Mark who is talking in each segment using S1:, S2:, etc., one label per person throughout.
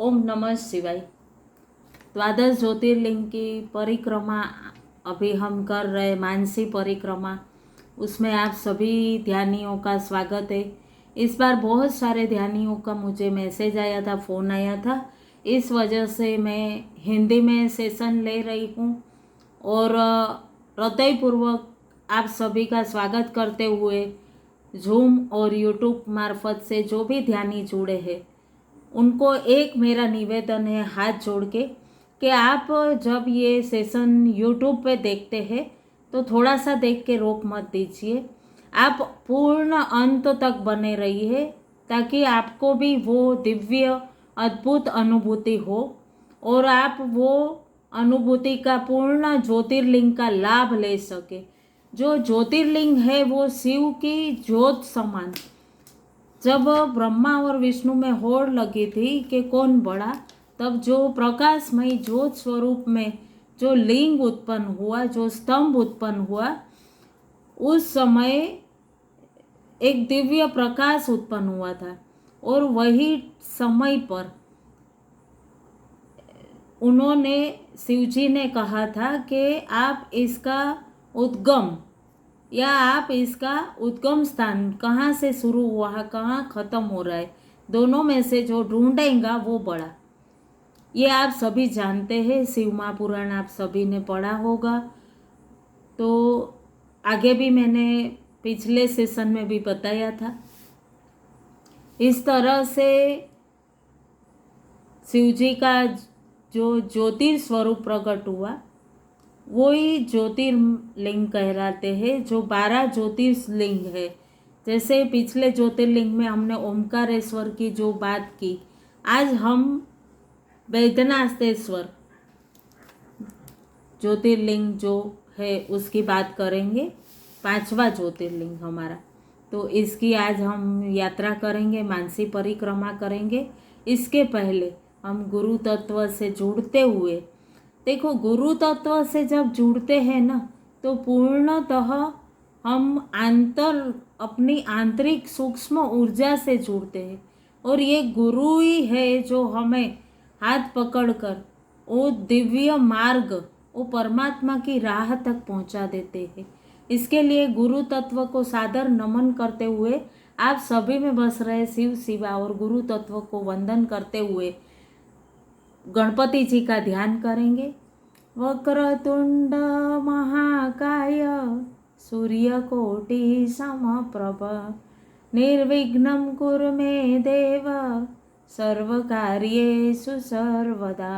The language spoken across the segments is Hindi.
S1: ओम नमः शिवाय। द्वादश ज्योतिर्लिंग की परिक्रमा अभी हम कर रहे, मानसी परिक्रमा। उसमें आप सभी ध्यानियों का स्वागत है। इस बार बहुत सारे ध्यानियों का मुझे मैसेज आया था, फ़ोन आया था। इस वजह से मैं हिंदी में सेशन ले रही हूँ और हृदयपूर्वक आप सभी का स्वागत करते हुए जूम और यूट्यूब मार्फत से जो भी ध्यानी जुड़े हैं उनको एक मेरा निवेदन है हाथ जोड़ के कि आप जब ये सेशन यूट्यूब पे देखते हैं तो थोड़ा सा देख के रोक मत दीजिए। आप पूर्ण अंत तक बने रहिए ताकि आपको भी वो दिव्य अद्भुत अनुभूति हो और आप वो अनुभूति का पूर्ण ज्योतिर्लिंग का लाभ ले सके। जो ज्योतिर्लिंग है वो शिव की ज्योत समान। जब ब्रह्मा और विष्णु में होड़ लगी थी कि कौन बड़ा, तब जो प्रकाशमय ज्योत स्वरूप में जो लिंग उत्पन्न हुआ, जो स्तंभ उत्पन्न हुआ, उस समय एक दिव्य प्रकाश उत्पन्न हुआ था। और वही समय पर उन्होंने, शिवजी ने कहा था कि आप इसका उद्गम या आप इसका उद्गम स्थान कहाँ से शुरू हुआ, कहाँ ख़त्म हो रहा है, दोनों में से जो ढूंढेगा वो बड़ा। ये आप सभी जानते हैं, शिव महापुराण आप सभी ने पढ़ा होगा। तो आगे भी मैंने पिछले सेशन में भी बताया था। इस तरह से शिवजी का जो ज्योतिर् स्वरूप प्रकट हुआ वही ज्योतिर्लिंग कहलाते हैं, जो 12 ज्योतिर्लिंग है। जैसे पिछले ज्योतिर्लिंग में हमने ओमकारेश्वर की जो बात की, आज हम वैद्यनाथेश्वर ज्योतिर्लिंग जो है उसकी बात करेंगे। 5वां ज्योतिर्लिंग हमारा, तो इसकी आज हम यात्रा करेंगे, मानसी परिक्रमा करेंगे। इसके पहले हम गुरु तत्व से जुड़ते हुए, देखो गुरु तत्व से जब जुड़ते हैं ना तो पूर्णतः हम अपनी आंतरिक सूक्ष्म ऊर्जा से जुड़ते हैं। और ये गुरु ही है जो हमें हाथ पकड़कर वो दिव्य मार्ग, वो परमात्मा की राह तक पहुंचा देते हैं। इसके लिए गुरु तत्व को सादर नमन करते हुए आप सभी में बस रहे शिव शिवा और गुरु तत्व को वंदन करते हुए गणपति जी का ध्यान करेंगे। वक्रतुंड महाकाय सूर्यकोटि समप्रभ निर्विघ्नं कुरु मे देव सर्वकार्येषु सर्वदा।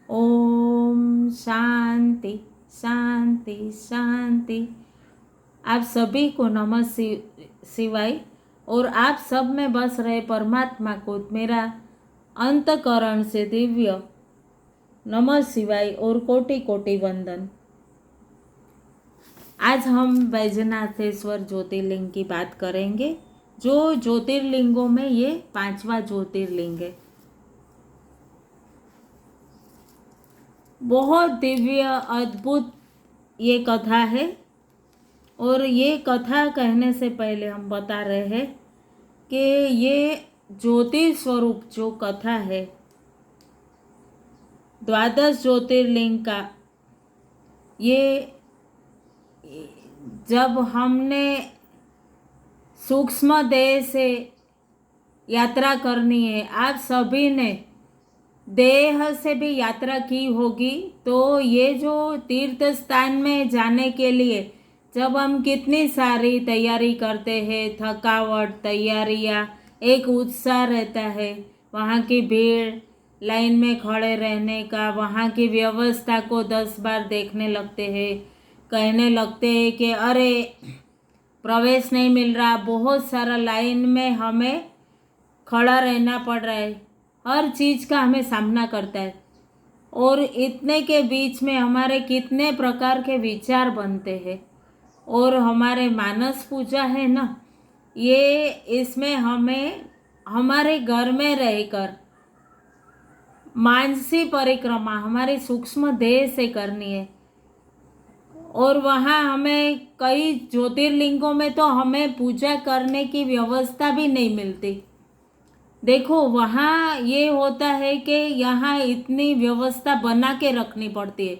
S1: ओम शांति शांति शांति। आप सभी को नमः शिवाय। और आप सब में बस रहे परमात्मा को मेरा अंतकरण से दिव्य नमः शिवाय और कोटि कोटि वंदन। आज हम वैजनाथेश्वर ज्योतिर्लिंग की बात करेंगे, जो ज्योतिर्लिंगों में ये 5वां ज्योतिर्लिंग है। बहुत दिव्य अद्भुत ये कथा है। और ये कथा कहने से पहले हम बता रहे हैं कि ये ज्योतिष स्वरूप जो कथा है, द्वादश ज्योतिर्लिंग का, ये जब हमने सूक्ष्म देह से यात्रा करनी है, आप सभी ने देह से भी यात्रा की होगी, तो ये जो तीर्थ स्थान में जाने के लिए जब हम कितनी सारी तैयारी करते हैं, थकावट, तैयारियाँ, एक उत्साह रहता है, वहाँ की भीड़, लाइन में खड़े रहने का, वहाँ की व्यवस्था को 10 बार देखने लगते हैं, कहने लगते हैं कि अरे प्रवेश नहीं मिल रहा, बहुत सारा लाइन में हमें खड़ा रहना पड़ रहा है, हर चीज़ का हमें सामना करता है। और इतने के बीच में हमारे कितने प्रकार के विचार बनते हैं। और हमारे मानस पूजा है ना, ये इसमें हमें हमारे घर में रहकर मानसी परिक्रमा हमारी सूक्ष्म देह से करनी है। और वहाँ हमें कई ज्योतिर्लिंगों में तो हमें पूजा करने की व्यवस्था भी नहीं मिलती। देखो वहाँ ये होता है कि यहाँ इतनी व्यवस्था बना के रखनी पड़ती है।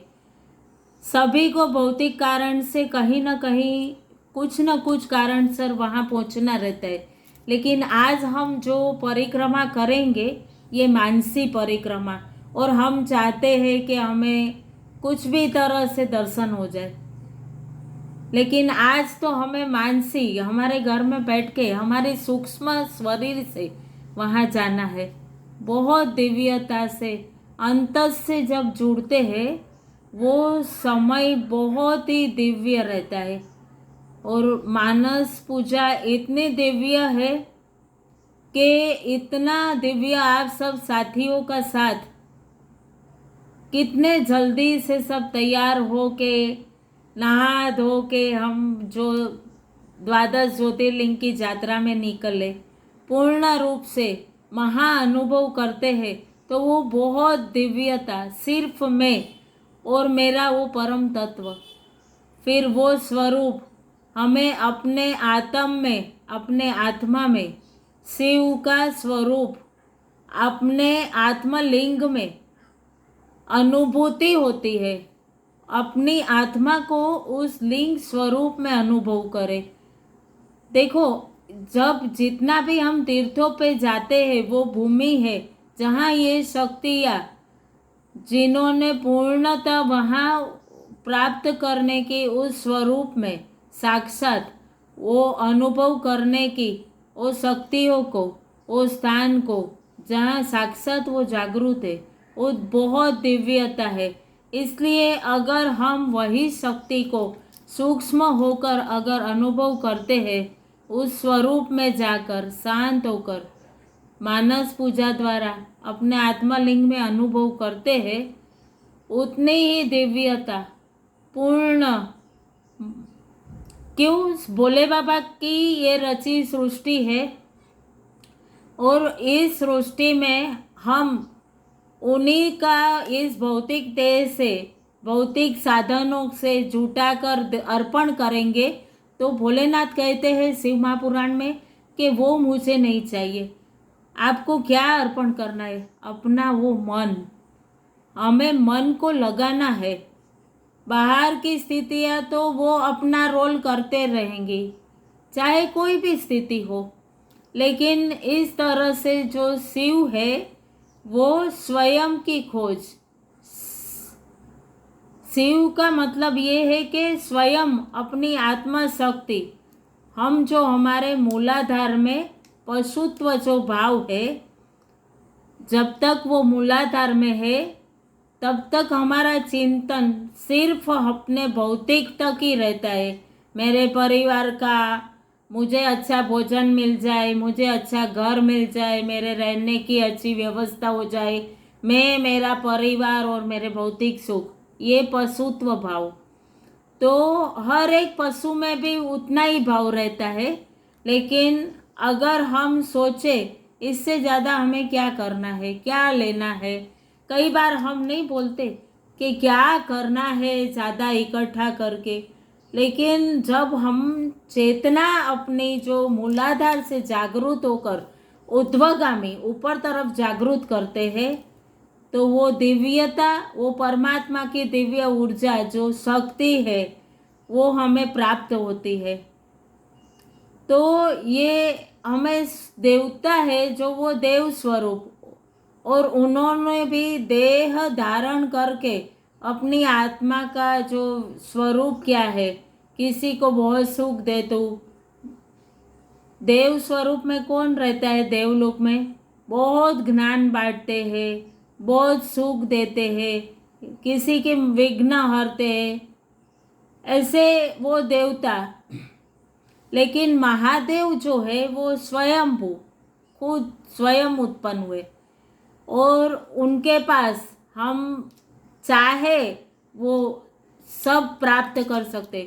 S1: सभी को भौतिक कारण से कहीं ना कहीं कुछ न कुछ कारण से वहाँ पहुँचना रहता है। लेकिन आज हम जो परिक्रमा करेंगे ये मानसी परिक्रमा, और हम चाहते हैं कि हमें कुछ भी तरह से दर्शन हो जाए। लेकिन आज तो हमें मानसी हमारे घर में बैठ के हमारे सूक्ष्म शरीर से वहाँ जाना है। बहुत दिव्यता से अंतर से जब जुड़ते हैं वो समय बहुत ही दिव्य रहता है। और मानस पूजा इतनी दिव्य है कि इतना दिव्य आप सब साथियों का साथ कितने जल्दी से सब तैयार हो के नहा धो के हम जो द्वादश ज्योतिर्लिंग की यात्रा में निकले पूर्ण रूप से महा अनुभव करते हैं। तो वो बहुत दिव्यता सिर्फ मैं और मेरा वो परम तत्व, फिर वो स्वरूप हमें अपने आत्म में अपने आत्मा में शिव का स्वरूप अपने आत्मलिंग में अनुभूति होती है। अपनी आत्मा को उस लिंग स्वरूप में अनुभव करें। देखो जब जितना भी हम तीर्थों पे जाते हैं वो भूमि है जहाँ ये शक्तियाँ जिन्होंने पूर्णतः वहाँ प्राप्त करने की उस स्वरूप में साक्षात वो अनुभव करने की वो शक्तियों को वो स्थान को जहाँ साक्षात वो जागृत है वो बहुत दिव्यता है। इसलिए अगर हम वही शक्ति को सूक्ष्म होकर अगर अनुभव करते हैं उस स्वरूप में जाकर शांत होकर मानस पूजा द्वारा अपने आत्मलिंग में अनुभव करते हैं उतनी ही दिव्यता पूर्ण। क्यों भोले बाबा की ये रची सृष्टि है और इस सृष्टि में हम उन्हीं का इस भौतिक देह से भौतिक साधनों से जुटाकर अर्पण करेंगे। तो भोलेनाथ कहते हैं शिव महापुराण में कि वो मुझे नहीं चाहिए। आपको क्या अर्पण करना है? अपना वो मन, हमें मन को लगाना है। बाहर की स्थितियाँ तो वो अपना रोल करते रहेंगी चाहे कोई भी स्थिति हो, लेकिन इस तरह से जो शिव है वो स्वयं की खोज। शिव का मतलब ये है कि स्वयं अपनी आत्मा शक्ति, हम जो हमारे मूलाधार में पशुत्व जो भाव है जब तक वो मूलाधार में है तब तक हमारा चिंतन सिर्फ अपने भौतिक तक ही रहता है। मेरे परिवार का, मुझे अच्छा भोजन मिल जाए, मुझे अच्छा घर मिल जाए, मेरे रहने की अच्छी व्यवस्था हो जाए, मैं, मेरा परिवार और मेरे भौतिक सुख, ये पशुत्व भाव। तो हर एक पशु में भी उतना ही भाव रहता है। लेकिन अगर हम सोचें इससे ज़्यादा हमें क्या करना है, क्या लेना है, कई बार हम नहीं बोलते कि क्या करना है ज़्यादा इकट्ठा करके। लेकिन जब हम चेतना अपनी जो मूलाधार से जागृत होकर ऊर्ध्वगामी ऊपर तरफ जागृत करते हैं तो वो दिव्यता, वो परमात्मा की दिव्य ऊर्जा जो शक्ति है वो हमें प्राप्त होती है। तो ये हमें देवता है जो वो देव स्वरूप, और उन्होंने भी देह धारण करके अपनी आत्मा का जो स्वरूप क्या है, किसी को बहुत सुख दे तो देव स्वरूप में कौन रहता है? देवलोक में बहुत ज्ञान बांटते हैं, बहुत सुख देते हैं, किसी के विघ्न हरते हैं, ऐसे वो देवता। लेकिन महादेव जो है वो स्वयंभू खुद स्वयं उत्पन्न हुए और उनके पास हम चाहे वो सब प्राप्त कर सकते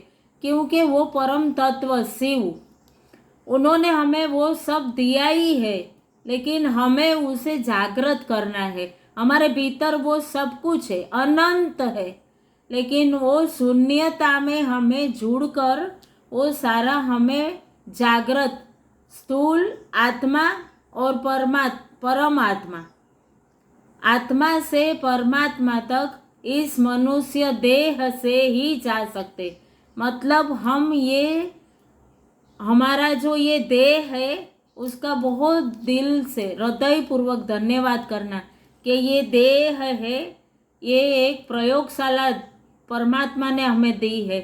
S1: क्योंकि वो परम तत्व शिव, उन्होंने हमें वो सब दिया ही है। लेकिन हमें उसे जागृत करना है। हमारे भीतर वो सब कुछ है, अनंत है, लेकिन वो शून्यता में हमें जुड़कर वो सारा हमें जागृत स्थूल आत्मा और परमात्मा, आत्मा से परमात्मा तक इस मनुष्य देह से ही जा सकते। मतलब हम ये हमारा जो ये देह है उसका बहुत दिल से हृदय पूर्वक धन्यवाद करना कि ये देह है, ये एक प्रयोगशाला परमात्मा ने हमें दी है।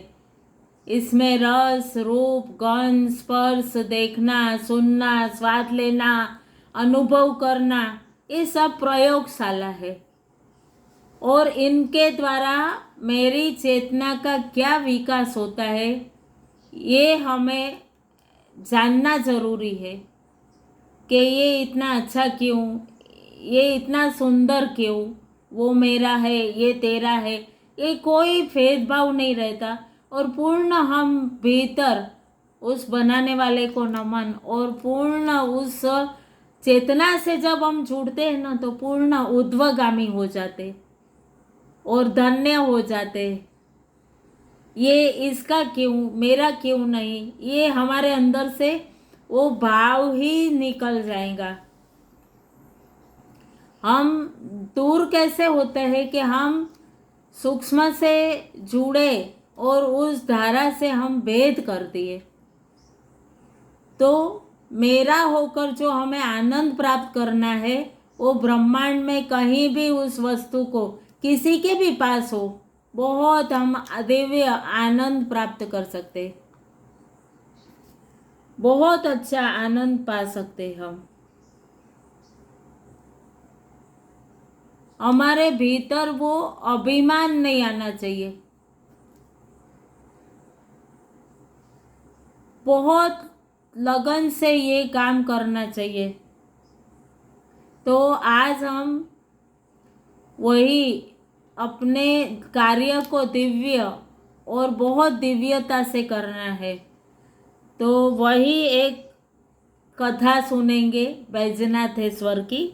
S1: इसमें रस, रूप, गंध, स्पर्श, देखना, सुनना, स्वाद लेना, अनुभव करना, ये सब प्रयोगशाला है। और इनके द्वारा मेरी चेतना का क्या विकास होता है ये हमें जानना जरूरी है कि ये इतना अच्छा क्यों, ये इतना सुंदर क्यों, वो मेरा है, ये तेरा है, ये कोई भेदभाव नहीं रहता। और पूर्ण हम भीतर उस बनाने वाले को नमन, और पूर्ण उस चेतना से जब हम जुड़ते हैं ना तो पूर्ण ऊर्ध्वगामी हो जाते और धन्य हो जाते। ये इसका क्यों, मेरा क्यों नहीं, ये हमारे अंदर से वो भाव ही निकल जाएगा। हम दूर कैसे होते हैं कि हम सूक्ष्म से जुड़े और उस धारा से हम भेद कर दिए। तो मेरा होकर जो हमें आनंद प्राप्त करना है वो ब्रह्मांड में कहीं भी उस वस्तु को किसी के भी पास हो, बहुत हम दिव्य आनंद प्राप्त कर सकते, बहुत अच्छा आनंद पा सकते। हम हमारे भीतर वो अभिमान नहीं आना चाहिए। बहुत लगन से ये काम करना चाहिए। तो आज हम वही अपने कार्य को दिव्य और बहुत दिव्यता से करना है। तो वही एक कथा सुनेंगे बैजनाथेश्वर की।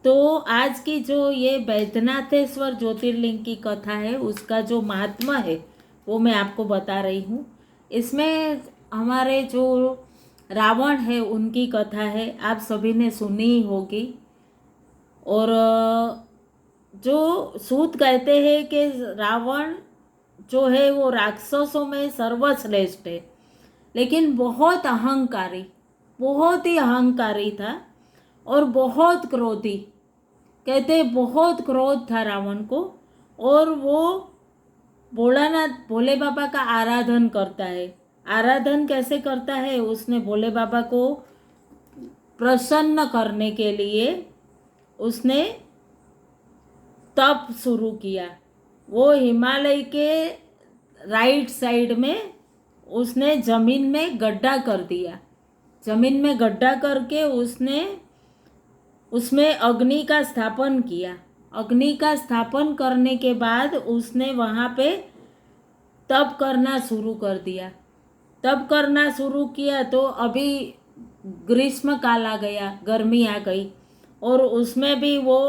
S1: तो आज की जो ये बैजनाथेश्वर ज्योतिर्लिंग की कथा है उसका जो महात्मा है वो मैं आपको बता रही हूँ। इसमें हमारे जो रावण है उनकी कथा है, आप सभी ने सुनी ही होगी। और जो सूत कहते हैं कि रावण जो है वो राक्षसों में सर्वश्रेष्ठ है, लेकिन बहुत अहंकारी, बहुत ही अहंकारी था और बहुत क्रोधी। कहते बहुत क्रोध था रावण को। और वो भोलानाथ भोले बाबा का आराधन करता है। आराधन कैसे करता है, उसने भोले बाबा को प्रसन्न करने के लिए उसने तप शुरू किया। वो हिमालय के राइट साइड में उसने जमीन में गड्ढा कर दिया। जमीन में गड्ढा करके उसने उसमें अग्नि का स्थापन किया। अग्नि का स्थापन करने के बाद उसने वहाँ पे तप करना शुरू कर दिया। तप करना शुरू किया तो अभी ग्रीष्म काल आ गया, गर्मी आ गई, और उसमें भी वो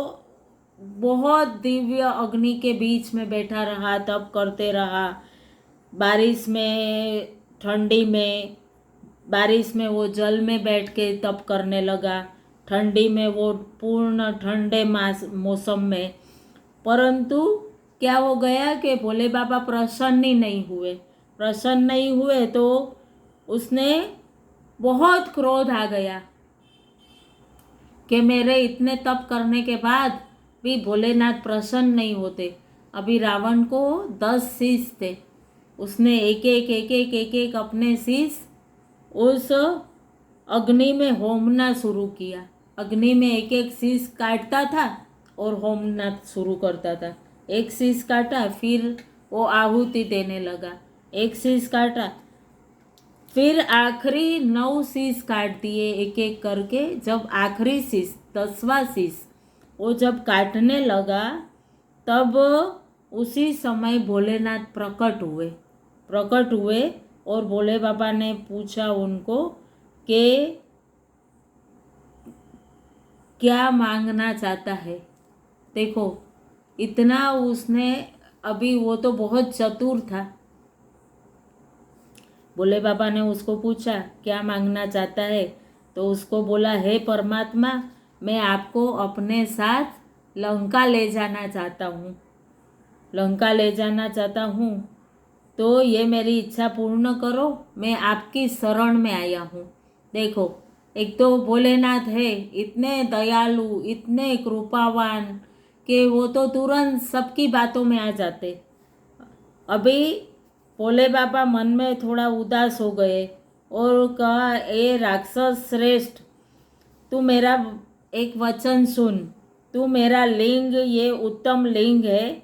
S1: बहुत दिव्य अग्नि के बीच में बैठा रहा, तप करते रहा। बारिश में, ठंडी में, बारिश में वो जल में बैठ के तप करने लगा, ठंडी में वो पूर्ण ठंडे मौसम में। परंतु क्या हो गया कि भोले बाबा प्रसन्न ही नहीं हुए। प्रसन्न नहीं हुए तो उसने बहुत क्रोध आ गया कि मेरे इतने तप करने के बाद भी भोलेनाथ प्रसन्न नहीं होते। अभी रावण को 10 शीश थे। उसने एक एक एक एक एक एक अपने शीश उस अग्नि में होमना शुरू किया। अग्नि में एक एक शीश काटता था और होमना शुरू करता था। एक शीश काटा, फिर वो आहुति देने लगा। एक शीश काटा, फिर आखिरी 9 शीश काट दिए एक एक करके। जब आखिरी शीश 10वां शीश वो जब काटने लगा तब उसी समय भोलेनाथ प्रकट हुए और भोले बाबा ने पूछा उनको कि क्या मांगना चाहता है। देखो इतना उसने, अभी वो तो बहुत चतुर था। भोले बाबा ने उसको पूछा क्या मांगना चाहता है, तो उसको बोला हे परमात्मा, मैं आपको अपने साथ लंका ले जाना चाहता हूँ, लंका ले जाना चाहता हूँ, तो ये मेरी इच्छा पूर्ण करो, मैं आपकी शरण में आया हूँ। देखो, एक तो भोलेनाथ है, इतने दयालु, इतने कृपावान कि वो तो तुरंत सबकी बातों में आ जाते। अभी भोले बाबा मन में थोड़ा उदास हो गए और कहा, ए राक्षस श्रेष्ठ, तू मेरा एक वचन सुन, तू मेरा लिंग, ये उत्तम लिंग है,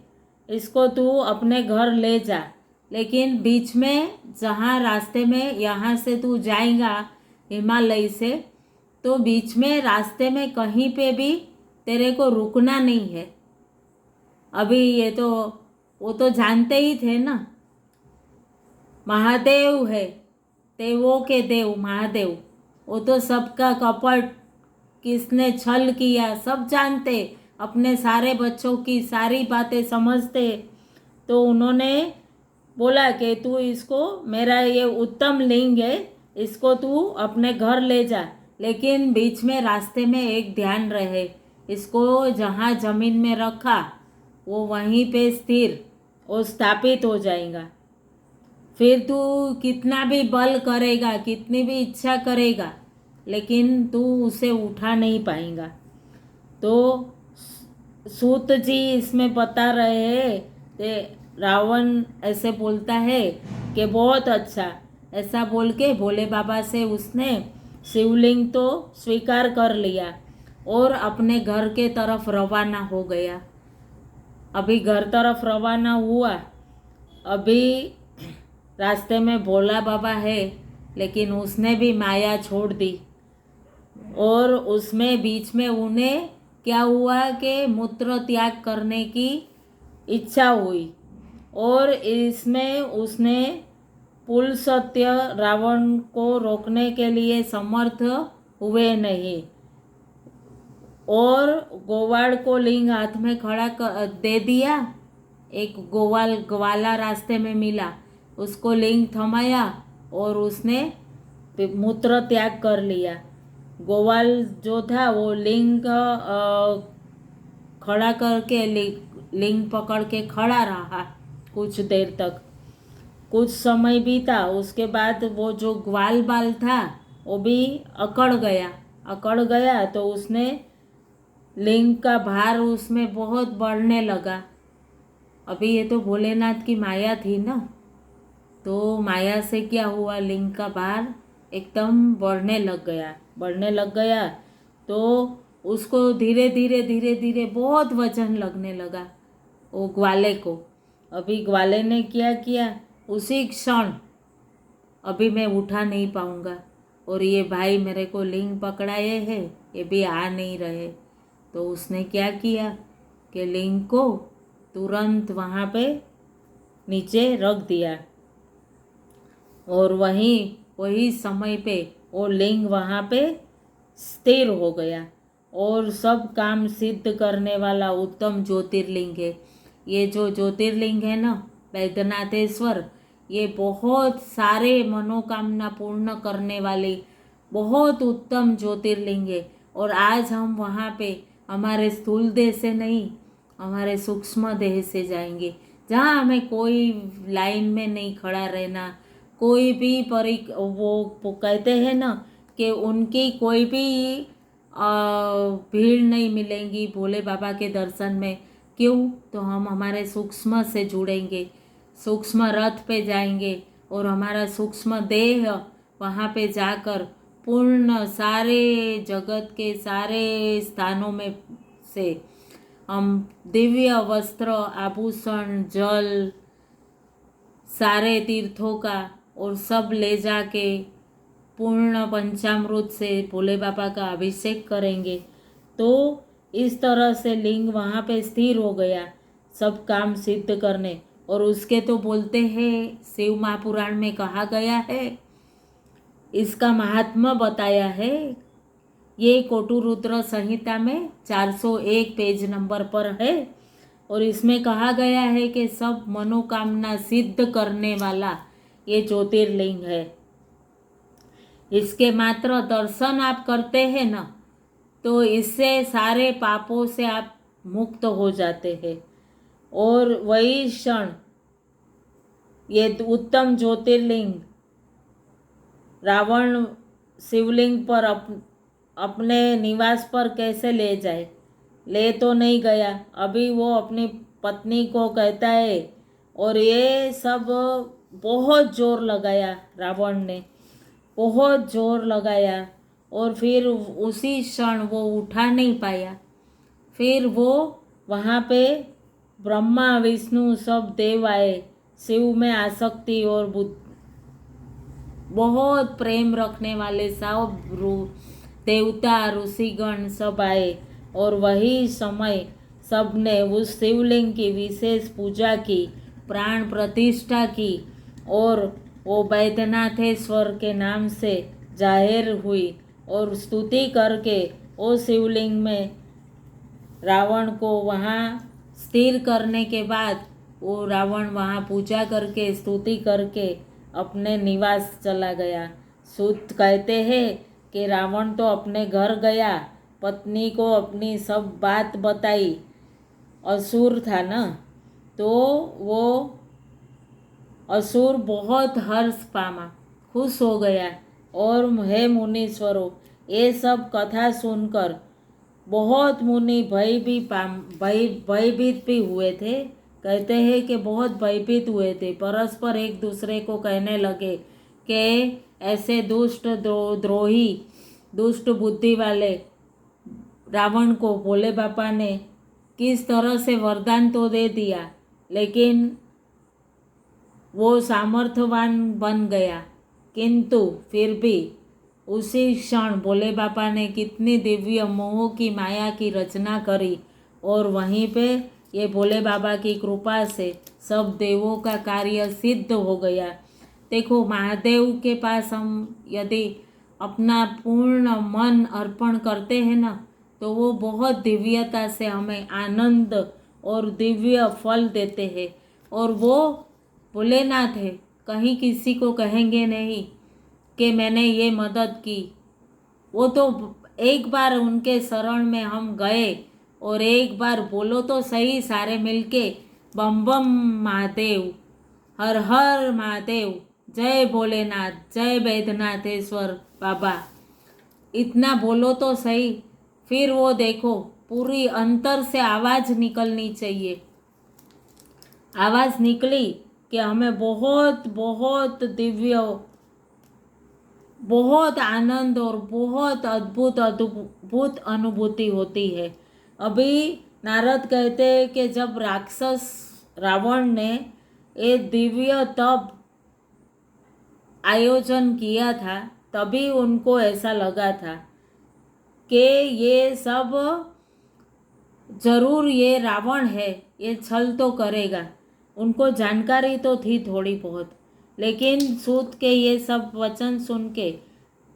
S1: इसको तू अपने घर ले जा, लेकिन बीच में जहाँ रास्ते में यहाँ से तू जाएगा हिमालय से, तो बीच में रास्ते में कहीं पे भी तेरे को रुकना नहीं है। अभी ये तो वो तो जानते ही थे ना, महादेव है, देवों के देव महादेव, वो तो सबका कपट किसने छल किया सब जानते, अपने सारे बच्चों की सारी बातें समझते। तो उन्होंने बोला कि तू इसको, मेरा ये उत्तम लिंग है, इसको तू अपने घर ले जा, लेकिन बीच में रास्ते में एक ध्यान रहे, इसको जहाँ जमीन में रखा वो वहीं पे स्थिर और स्थापित हो जाएगा। फिर तू कितना भी बल करेगा, कितनी भी इच्छा करेगा, लेकिन तू उसे उठा नहीं पाएगा। तो सूत जी इसमें बता रहे हैं कि रावण ऐसे बोलता है कि बहुत अच्छा, ऐसा बोल के भोले बाबा से उसने शिवलिंग तो स्वीकार कर लिया और अपने घर के तरफ रवाना हो गया। अभी घर तरफ रवाना हुआ, अभी रास्ते में भोला बाबा है, लेकिन उसने भी माया छोड़ दी और उसमें बीच में उन्हें क्या हुआ कि मूत्र त्याग करने की इच्छा हुई और इसमें उसने पुल सत्य रावण को रोकने के लिए समर्थ हुए नहीं और गोवाल को लिंग हाथ में खड़ा दे दिया। एक ग्वाला रास्ते में मिला, उसको लिंग थमाया और उसने मूत्र त्याग कर लिया। गोवाल जो था वो लिंग खड़ा करके लिंग पकड़ के खड़ा रहा कुछ देर तक, कुछ समय बीता, उसके बाद वो जो ग्वाल बाल था वो भी अकड़ गया तो उसने लिंग का भार उसमें बहुत बढ़ने लगा। अभी ये तो भोलेनाथ की माया थी ना, तो माया से क्या हुआ, लिंग का भार एकदम बढ़ने लग गया तो उसको धीरे धीरे बहुत वजन लगने लगा वो ग्वाले को। अभी ग्वाले ने क्या किया, उसी क्षण अभी मैं उठा नहीं पाऊँगा और ये भाई मेरे को लिंग पकड़ाए हैं, ये भी आ नहीं रहे, तो उसने क्या किया कि लिंग को तुरंत वहाँ पे नीचे रख दिया और वही समय पे वो लिंग वहाँ पे स्थिर हो गया और सब काम सिद्ध करने वाला उत्तम ज्योतिर्लिंग है। ये जो ज्योतिर्लिंग है ना वैद्यनाथेश्वर, ये बहुत सारे मनोकामना पूर्ण करने वाली बहुत उत्तम ज्योतिर्लिंग है। और आज हम वहाँ पे हमारे स्थूल देह से नहीं, हमारे सूक्ष्म देह से जाएंगे, जहाँ हमें कोई लाइन में नहीं खड़ा रहना, कोई भी वो कहते हैं ना कि उनकी कोई भी भीड़ नहीं मिलेंगी भोले बाबा के दर्शन में। क्यों? तो हम हमारे सूक्ष्म से जुड़ेंगे, सूक्ष्म रथ पे जाएंगे और हमारा सूक्ष्म देह वहाँ पे जाकर पूर्ण सारे जगत के सारे स्थानों में से हम दिव्य वस्त्र, आभूषण, जल, सारे तीर्थों का और सब ले जाके पूर्ण पंचामृत से भोले बाबा का अभिषेक करेंगे। तो इस तरह से लिंग वहाँ पे स्थिर हो गया सब काम सिद्ध करने। और उसके तो बोलते हैं, शिव महापुराण में कहा गया है, इसका महात्मा बताया है, ये कोटुरुद्र संहिता में 401 पेज नंबर पर है और इसमें कहा गया है कि सब मनोकामना सिद्ध करने वाला ये ज्योतिर्लिंग है। इसके मात्र दर्शन आप करते हैं ना, तो इससे सारे पापों से आप मुक्त हो जाते हैं। और वही क्षण ये उत्तम ज्योतिर्लिंग रावण शिवलिंग पर अपने निवास पर कैसे ले जाए। ले तो नहीं गया, अभी वो अपनी पत्नी को कहता है, और ये सब बहुत जोर लगाया रावण ने, बहुत जोर लगाया, और फिर उसी क्षण वो उठा नहीं पाया। फिर वो वहाँ पे ब्रह्मा विष्णु सब देव आए। शिव में आसक्ति और बहुत प्रेम रखने वाले सब देवता ऋषिगण सब आए, और वही समय सबने उस शिवलिंग की विशेष पूजा की, प्राण प्रतिष्ठा की, और वो बैद्यनाथेश्वर के नाम से जाहिर हुई, और स्तुति करके वो शिवलिंग में रावण को वहाँ स्थिर करने के बाद वो रावण वहाँ पूजा करके स्तुति करके अपने निवास चला गया। सूत कहते हैं कि रावण तो अपने घर गया, पत्नी को अपनी सब बात बताई, असुर था ना, तो वो असुर बहुत हर्ष पामा, खुश हो गया। और हे मुनीश्वरों, ये सब कथा सुनकर बहुत मुनि भयभीत भी हुए थे। कहते हैं कि बहुत भयभीत हुए थे, परस्पर एक दूसरे को कहने लगे कि ऐसे दुष्ट द्रोही दुष्ट बुद्धि वाले रावण को भोले बाबा ने किस तरह से वरदान तो दे दिया, लेकिन वो सामर्थ्यवान बन गया, किंतु फिर भी उसी क्षण भोले बाबा ने कितनी दिव्य मोह की माया की रचना करी, और वहीं पे ये भोले बाबा की कृपा से सब देवों का कार्य सिद्ध हो गया। देखो, महादेव के पास हम यदि अपना पूर्ण मन अर्पण करते हैं ना, तो वो बहुत दिव्यता से हमें आनंद और दिव्य फल देते हैं। और वो भोलेनाथ है, कहीं किसी को कहेंगे नहीं कि मैंने ये मदद की। वो तो एक बार उनके शरण में हम गए, और एक बार बोलो तो सही सारे मिलके, बम बम महादेव, हर हर महादेव, जय भोलेनाथ, जय बैद्यनाथेश्वर बाबा, इतना बोलो तो सही। फिर वो देखो, पूरी अंतर से आवाज़ निकलनी चाहिए। आवाज़ निकली कि हमें बहुत बहुत दिव्य, बहुत आनंद और बहुत अद्भुत अद्भुत अनुभूति होती है। अभी नारद कहते हैं कि जब राक्षस रावण ने ये दिव्य तप आयोजन किया था, तभी उनको ऐसा लगा था कि ये सब जरूर ये रावण है, ये छल तो करेगा। उनको जानकारी तो थी थोड़ी बहुत, लेकिन सूत के ये सब वचन सुन के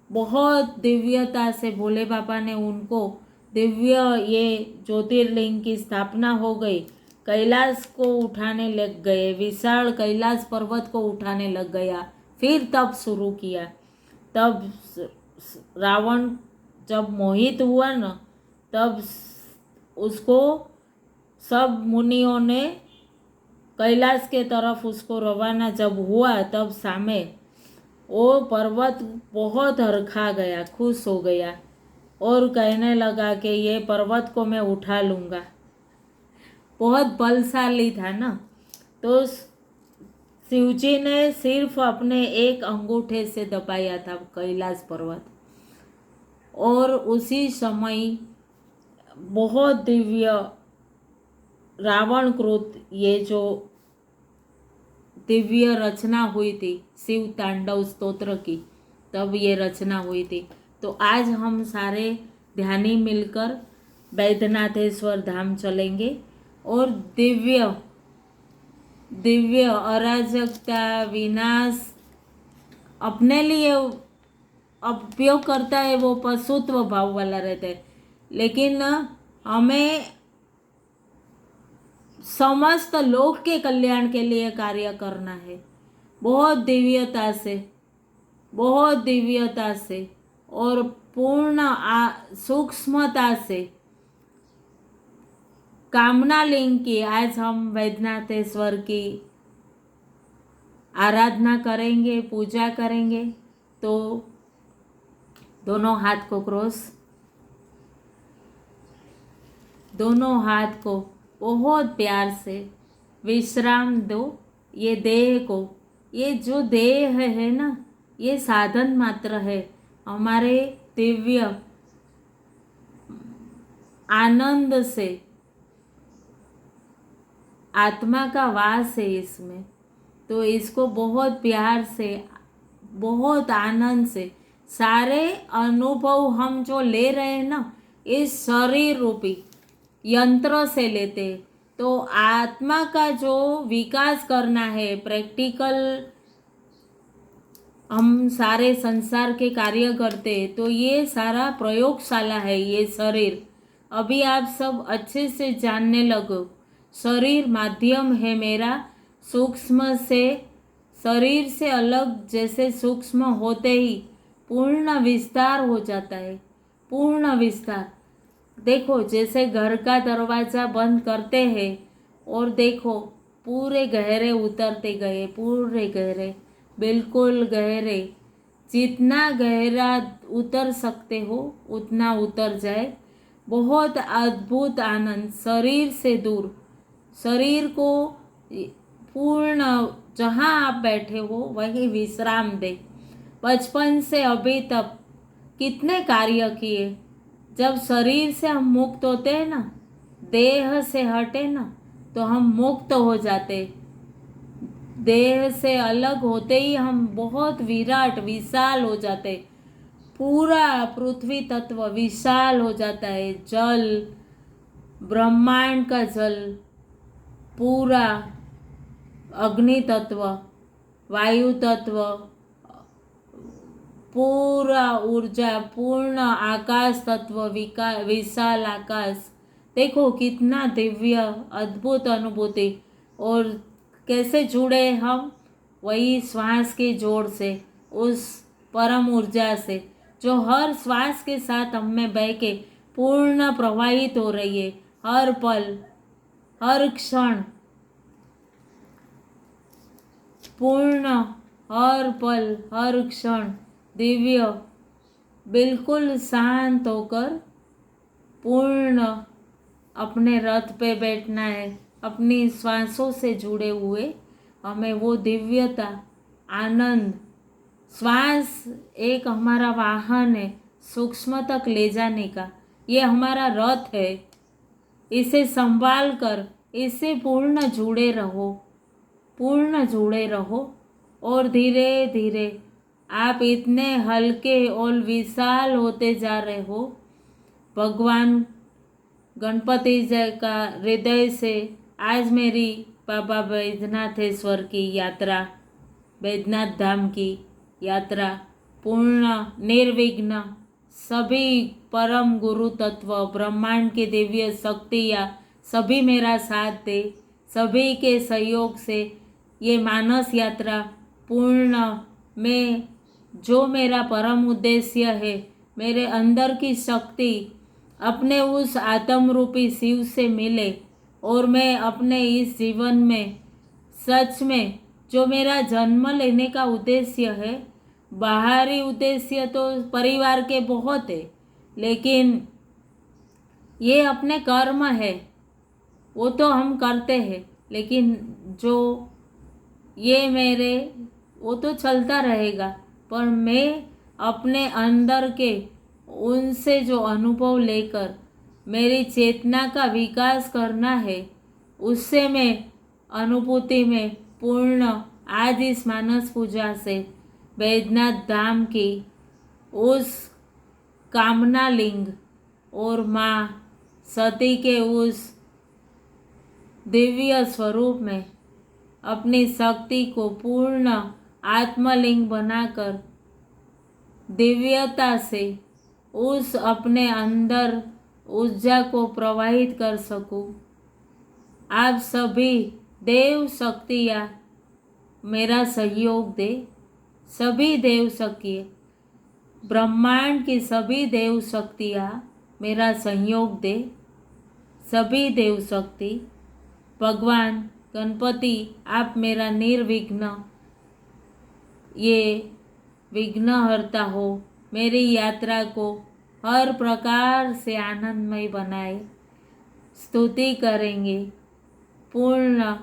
S1: बहुत दिव्यता से भोले बाबा ने उनको दिव्य ये ज्योतिर्लिंग की स्थापना हो गई। कैलाश को उठाने लग गए, विशाल कैलाश पर्वत को उठाने लग गया। फिर तब शुरू किया। तब रावण जब मोहित हुआ ना, तब उसको सब मुनियों ने कैलाश के तरफ उसको रवाना जब हुआ, तब सामे वो पर्वत बहुत हरखा गया, खुश हो गया, और कहने लगा कि ये पर्वत को मैं उठा लूँगा। बहुत बलशाली था ना, तो शिवजी ने सिर्फ अपने एक अंगूठे से दबाया था कैलाश पर्वत, और उसी समय बहुत दिव्य रावण कृत ये जो दिव्य रचना हुई थी शिव तांडव स्तोत्र की, तब ये रचना हुई थी। तो आज हम सारे ध्यानी मिलकर बैद्यनाथेश्वर धाम चलेंगे, और दिव्य दिव्य अराजकता विनाश अपने लिए उपयोग करता है, वो पशुत्व भाव वाला रहता है, लेकिन हमें समस्त लोक के कल्याण के लिए कार्य करना है। बहुत दिव्यता से, बहुत दिव्यता से और पूर्ण सूक्ष्मता से कामना लिंग की आज हम वैद्यनाथेश्वर की आराधना करेंगे, पूजा करेंगे। तो दोनों हाथ को क्रॉस, दोनों हाथ को बहुत प्यार से विश्राम दो। ये देह को, ये जो देह है ना, ये साधन मात्र है। हमारे दिव्य आनंद से आत्मा का वास है इसमें। तो इसको बहुत प्यार से, बहुत आनंद से, सारे अनुभव हम जो ले रहे हैं ना, इस शरीर रूपी यंत्र से लेते हैं। तो आत्मा का जो विकास करना है, प्रैक्टिकल हम सारे संसार के कार्य करते हैं, तो ये सारा प्रयोगशाला है। ये शरीर अभी आप सब अच्छे से जानने लगो। शरीर माध्यम है मेरा, सूक्ष्म से, शरीर से अलग जैसे सूक्ष्म होते ही पूर्ण विस्तार हो जाता है। पूर्ण विस्तार देखो, जैसे घर का दरवाज़ा बंद करते हैं और देखो पूरे गहरे उतरते गए, पूरे गहरे, बिल्कुल गहरे, जितना गहरा उतर सकते हो उतना उतर जाए। बहुत अद्भुत आनंद, शरीर से दूर, शरीर को पूर्ण, जहाँ आप बैठे हो वही विश्राम दे। बचपन से अभी तक कितने कार्य किए। जब शरीर से हम मुक्त होते हैं ना, देह से हटे ना, तो हम मुक्त हो जाते। देह से अलग होते ही हम बहुत विराट विशाल हो जाते। पूरा पृथ्वी तत्व विशाल हो जाता है। जल, ब्रह्मांड का जल, पूरा अग्नि तत्व, वायु तत्व, पूरा ऊर्जा, पूर्ण आकाश तत्व, विशाल आकाश। देखो कितना दिव्य अद्भुत अनुभूति। और कैसे जुड़े हम, वही श्वास के जोड़ से, उस परम ऊर्जा से जो हर श्वास के साथ हम में बह के पूर्ण प्रवाहित हो रही है। हर पल, हर क्षण, पूर्ण, हर पल, हर क्षण दिव्य, बिल्कुल शांत होकर पूर्ण अपने रथ पे बैठना है। अपनी श्वासों से जुड़े हुए हमें वो दिव्यता, आनंद, श्वास एक हमारा वाहन है सूक्ष्म तक ले जाने का। ये हमारा रथ है, इसे संभाल कर इससे पूर्ण जुड़े रहो, पूर्ण जुड़े रहो। और धीरे धीरे आप इतने हल्के और विशाल होते जा रहे हो। भगवान गणपति जी का हृदय से आज मेरी बाबा वैद्यनाथेश्वर की यात्रा, वैद्यनाथ धाम की यात्रा पूर्ण निर्विघ्न, सभी परम गुरु तत्व, ब्रह्मांड की दिव्य शक्तियाँ सभी मेरा साथ दे, सभी के सहयोग से ये मानस यात्रा पूर्ण में जो मेरा परम उद्देश्य है, मेरे अंदर की शक्ति अपने उस आत्म रूपी शिव से मिले और मैं अपने इस जीवन में सच में जो मेरा जन्म लेने का उद्देश्य है, बाहरी उद्देश्य तो परिवार के बहुत है, लेकिन ये अपने कर्म है, वो तो हम करते हैं, लेकिन जो ये मेरे, वो तो चलता रहेगा। पर मैं अपने अंदर के उनसे जो अनुभव लेकर मेरी चेतना का विकास करना है, उससे मैं अनुभूति में पूर्ण आज इस मानस पूजा से वैद्यनाथ धाम की उस कामना लिंग और माँ सती के उस दिव्य स्वरूप में अपनी शक्ति को पूर्ण आत्मलिंग बनाकर दिव्यता से उस अपने अंदर ऊर्जा को प्रवाहित कर सकूं। आप सभी देव शक्तियाँ मेरा सहयोग दे। सभी देव शक्ति, ब्रह्मांड की सभी देव शक्तियाँ मेरा सहयोग दे। सभी देव शक्ति, भगवान गणपति, आप मेरा निर्विघ्न ये विघ्नहर्ता हो, मेरी यात्रा को हर प्रकार से आनंदमय बनाए। स्तुति करेंगे, पूर्ण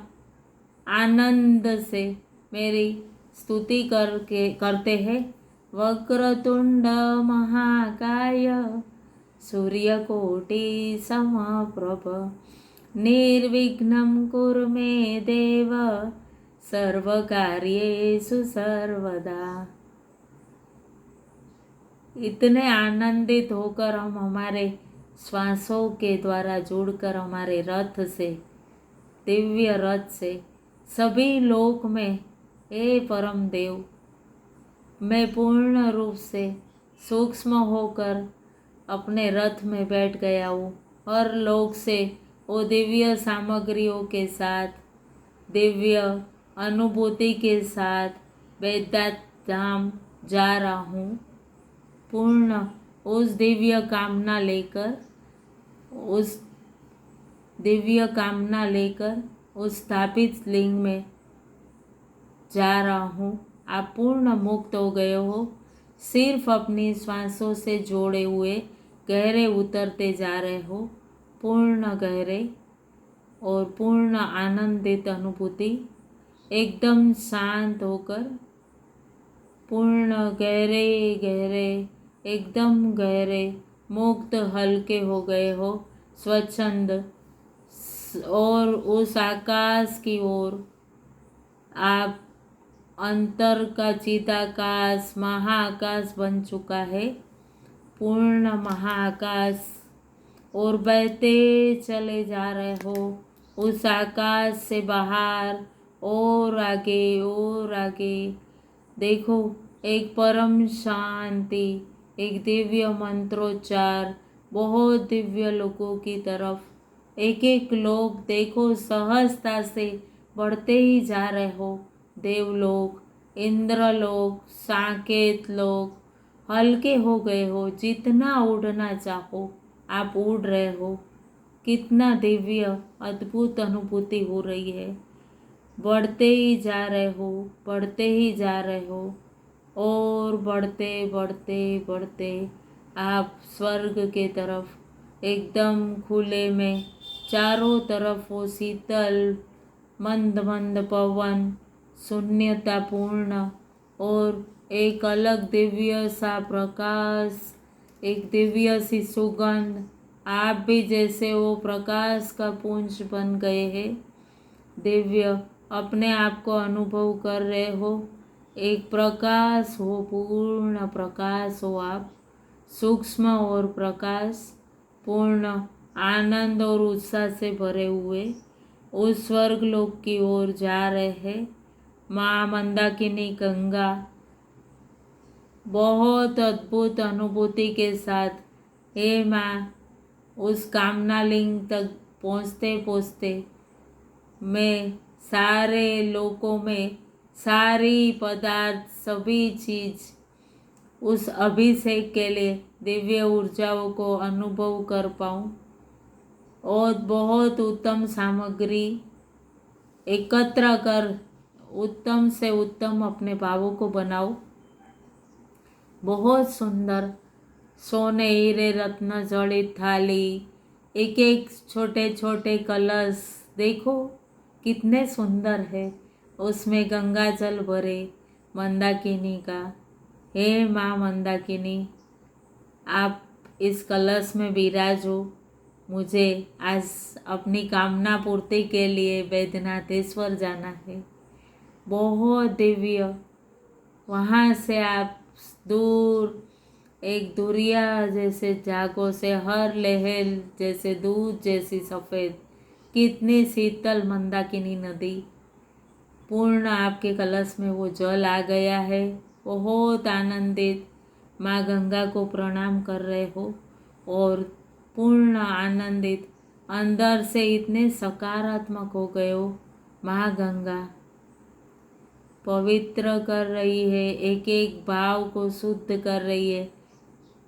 S1: आनंद से मेरी स्तुति करते हैं। वक्रतुंड महाकाय सूर्यकोटि समप्रभ निर्विघ्नं कुरु मे देव सर्वकार्येषु सर्वदा। इतने आनंदित होकर हम हमारे श्वासों के द्वारा जुड़कर हमारे रथ से, दिव्य रथ से सभी लोक में, हे परम देव, मैं पूर्ण रूप से सूक्ष्म होकर अपने रथ में बैठ गया हूँ। हर लोक से वो दिव्य सामग्रियों के साथ, दिव्य अनुभूति के साथ बैद्यनाथ धाम जा रहा हूँ। पूर्ण उस दिव्य कामना लेकर, उस दिव्य कामना लेकर उस स्थापित लिंग में जा रहा हूँ। आप पूर्ण मुक्त हो गए हो, सिर्फ अपनी श्वासों से जोड़े हुए गहरे उतरते जा रहे हो। पूर्ण गहरे और पूर्ण आनंदित अनुभूति, एकदम शांत होकर पूर्ण गहरे गहरे, एकदम गहरे, मुक्त हल्के हो गए हो, स्वच्छंद। और उस आकाश की ओर आप अंतर का चिदाकाश महाआकाश बन चुका है। पूर्ण महाआकाश और बहते चले जा रहे हो उस आकाश से बाहर, और आगे देखो, एक परम शांति, एक दिव्य मंत्रोच्चार बहुत दिव्य लोगों की तरफ, एक एक लोग देखो सहजता से बढ़ते ही जा रहे हो। देवलोक, इंद्रलोक, साकेत लोक, हल्के हो गए हो। जितना उड़ना चाहो आप उड़ रहे हो। कितना दिव्य अद्भुत अनुभूति हो रही है। बढ़ते ही जा रहे हो, बढ़ते ही जा रहे हो, और बढ़ते बढ़ते बढ़ते आप स्वर्ग के तरफ एकदम खुले में, चारों तरफ वो शीतल मंद मंद पवन, शून्यतापूर्ण, और एक अलग दिव्य सा प्रकाश, एक दिव्य सी सुगंध। आप भी जैसे वो प्रकाश का पुंज बन गए हैं, दिव्य अपने आप को अनुभव कर रहे हो। एक प्रकाश हो, पूर्ण प्रकाश हो आप, सूक्ष्म और प्रकाश, पूर्ण आनंद और उत्साह से भरे हुए उस स्वर्ग लोक की ओर जा रहे हैं। माँ मंदाकिनी गंगा बहुत अद्भुत अनुभूति के साथ, हे माँ, उस कामना लिंग तक पहुँचते पहुँचते मैं सारे लोकों में सारी पदार्थ, सभी चीज़ उस अभिषेक के लिए दिव्य ऊर्जाओं को अनुभव कर पाऊँ, और बहुत उत्तम सामग्री एकत्र कर उत्तम से उत्तम अपने भावों को बनाओ। बहुत सुंदर सोने हीरे रत्न जड़ित थाली, एक एक छोटे छोटे कलश देखो कितने सुंदर है। उसमें गंगा जल भरे मंदाकिनी का। हे माँ मंदाकिनी, आप इस कलश में विराजो। मुझे आज अपनी कामना पूर्ति के लिए बैद्यनाथेश्वर जाना है। बहुत दिव्य, वहाँ से आप दूर एक दुरिया जैसे जागो से, हर लहर जैसे दूध जैसी सफ़ेद, कितनी शीतल मंदाकिनी नदी, पूर्ण आपके कलश में वो जल आ गया है। बहुत आनंदित माँ गंगा को प्रणाम कर रहे हो, और पूर्ण आनंदित अंदर से इतने सकारात्मक हो गए हो। माँ गंगा, पवित्र कर रही है, एक एक भाव को शुद्ध कर रही है।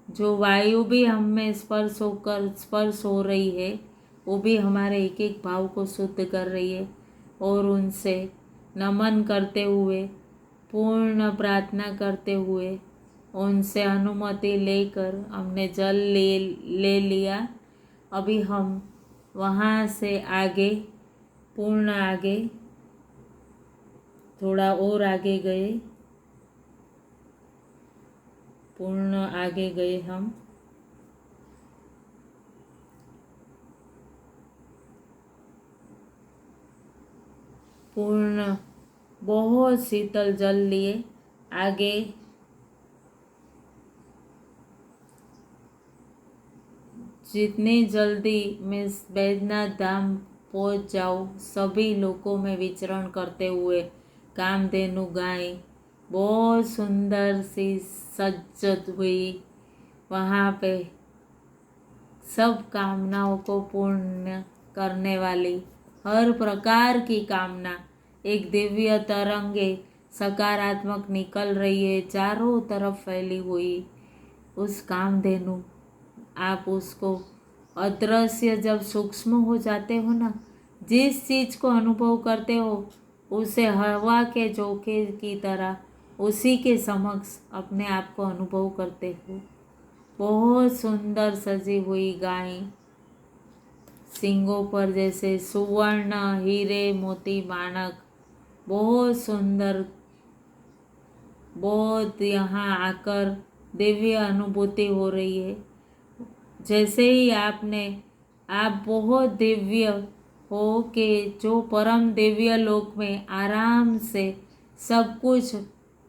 S1: जो वायु भी हम में स्पर्श हो रही है, वो भी हमारे एक एक भाव को शुद्ध कर रही है। और उनसे नमन करते हुए, पूर्ण प्रार्थना करते हुए, उनसे अनुमति लेकर हमने जल ले लिया। अभी हम वहाँ से आगे, पूर्ण आगे, थोड़ा और आगे गए, पूर्ण आगे गए हम। पूर्ण बहुत शीतल जल लिए आगे। जितनी जल्दी मैं बैद्यनाथ धाम पहुंच जाऊँ, सभी लोगों में विचरण करते हुए कामधेनु गाय बहुत सुंदर सी सज्जत हुई। वहाँ पे सब कामनाओं को पूर्ण करने वाली हर प्रकार की कामना एक दिव्य तरंगे सकारात्मक निकल रही है, चारों तरफ फैली हुई। उस कामधेनु, आप उसको अदृश्य जब सूक्ष्म हो जाते हो ना, जिस चीज़ को अनुभव करते हो उसे हवा के झोंके की तरह उसी के समक्ष अपने आप को अनुभव करते हो। बहुत सुंदर सजी हुई गाय, सींगों पर जैसे सुवर्ण, हीरे, मोती, माणक, बहुत सुंदर। बहुत यहाँ आकर दिव्य अनुभूति हो रही है। जैसे ही आप बहुत दिव्य हो के जो परम दिव्य लोक में आराम से सब कुछ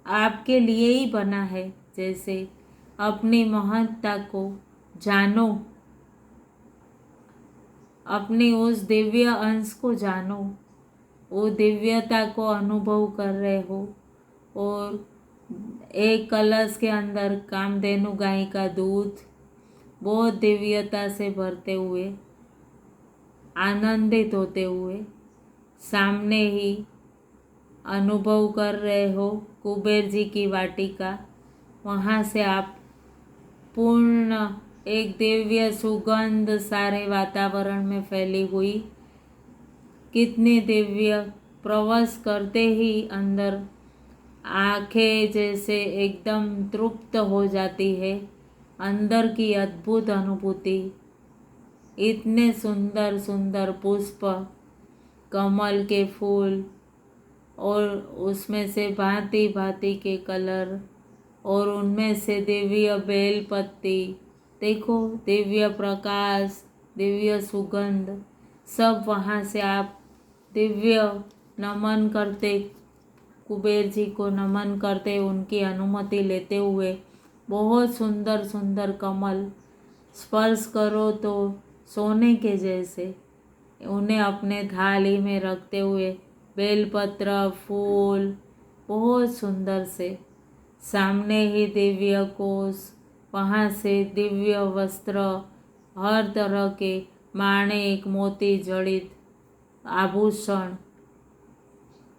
S1: आपके लिए ही बना है। जैसे अपनी महत्ता को जानो, अपनी उस दिव्य अंश को जानो, वो दिव्यता को अनुभव कर रहे हो। और एक कलश के अंदर कामधेनु गाय का दूध बहुत दिव्यता से भरते हुए, आनंदित होते हुए सामने ही अनुभव कर रहे हो कुबेर जी की वाटिका। वहाँ से आप पूर्ण एक दिव्य सुगंध सारे वातावरण में फैली हुई, कितनी दिव्य, प्रवेश करते ही अंदर आंखें जैसे एकदम तृप्त हो जाती है। अंदर की अद्भुत अनुभूति, इतने सुंदर सुंदर पुष्प, कमल के फूल और उसमें से भांति भांति के कलर, और उनमें से दिव्य बेल पत्ती, देखो दिव्य प्रकाश, दिव्य सुगंध, सब वहाँ से आप दिव्य नमन करते, कुबेर जी को नमन करते, उनकी अनुमति लेते हुए बहुत सुंदर सुंदर कमल स्पर्श करो तो सोने के जैसे, उन्हें अपने थाली में रखते हुए बेलपत्र, फूल बहुत सुंदर से, सामने ही दिव्य कोश, वहाँ से दिव्य वस्त्र, हर तरह के माणिक, मोती जड़ित आभूषण,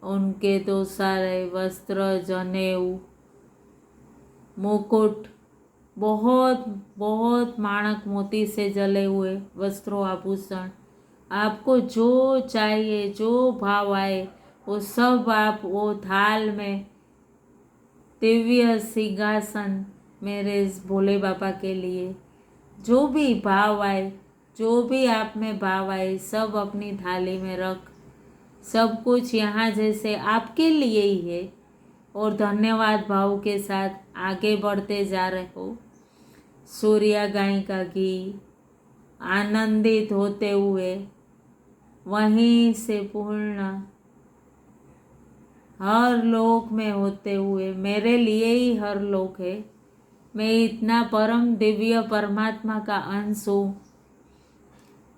S1: उनके तो सारे वस्त्र, जनेऊ, मुकुट, बहुत बहुत माणक मोती से जले हुए वस्त्रों, आभूषण, आपको जो चाहिए, जो भाव आए वो सब आप वो थाल में, दिव्य सिंहासन मेरे इस भोले बाबा के लिए, जो भी भाव आए, जो भी आप में भाव आए, सब अपनी थाली में रख, सब कुछ यहाँ जैसे आपके लिए ही है। और धन्यवाद भाव के साथ आगे बढ़ते जा रहे हो। सूर्या गाय का घी, आनंदित होते हुए वहीं से पूर्ण हर लोक में होते हुए, मेरे लिए ही हर लोक है, मैं इतना परम दिव्य परमात्मा का अंश हूँ।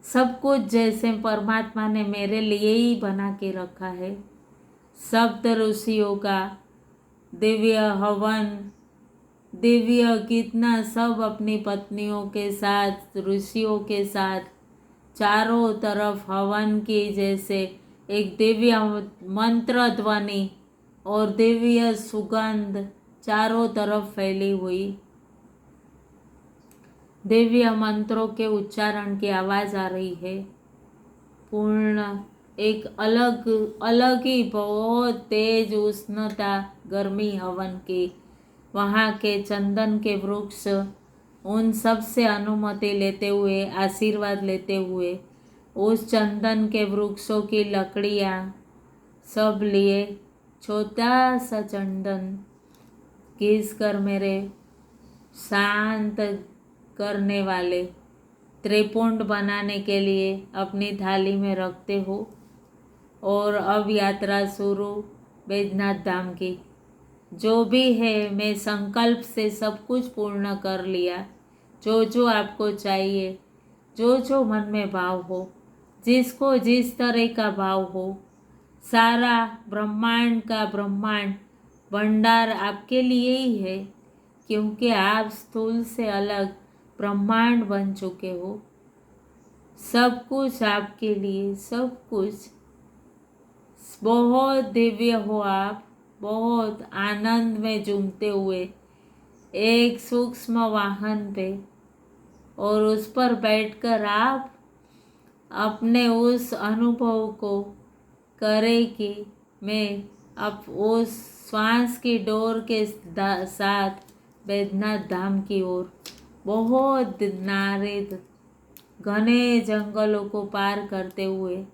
S1: सब कुछ जैसे परमात्मा ने मेरे लिए ही बना के रखा है। सप्त ऋषियों का दिव्य हवन, दिव्य कितना, सब अपनी पत्नियों के साथ, ऋषियों के साथ चारों तरफ हवन की जैसे एक दिव्य मंत्र ध्वनि और दिव्य सुगंध चारों तरफ फैली हुई। दिव्य मंत्रों के उच्चारण की आवाज़ आ रही है। पूर्ण एक अलग अलग ही बहुत तेज उष्णता गर्मी हवन की। वहाँ के चंदन के वृक्ष उन सब से अनुमति लेते हुए आशीर्वाद लेते हुए उस चंदन के वृक्षों की लकड़ियाँ सब लिए छोटा सा चंदन घिस कर मेरे शांत करने वाले त्रिपुंड बनाने के लिए अपनी थाली में रखते हो। और अब यात्रा शुरू बैजनाथ धाम की। जो भी है मैं संकल्प से सब कुछ पूर्ण कर लिया। जो जो आपको चाहिए, जो जो मन में भाव हो, जिसको जिस तरह का भाव हो, सारा ब्रह्मांड का ब्रह्मांड भंडार आपके लिए ही है, क्योंकि आप स्थूल से अलग ब्रह्मांड बन चुके हो। सब कुछ आपके लिए, सब कुछ। बहुत दिव्य हो आप, बहुत आनंद में झूमते हुए एक सूक्ष्म वाहन पे, और उस पर बैठकर आप अपने उस अनुभव को करें कि मैं अब उस श्वास की डोर के साथ बैजनाथ धाम की ओर बहुत नारिद घने जंगलों को पार करते हुए,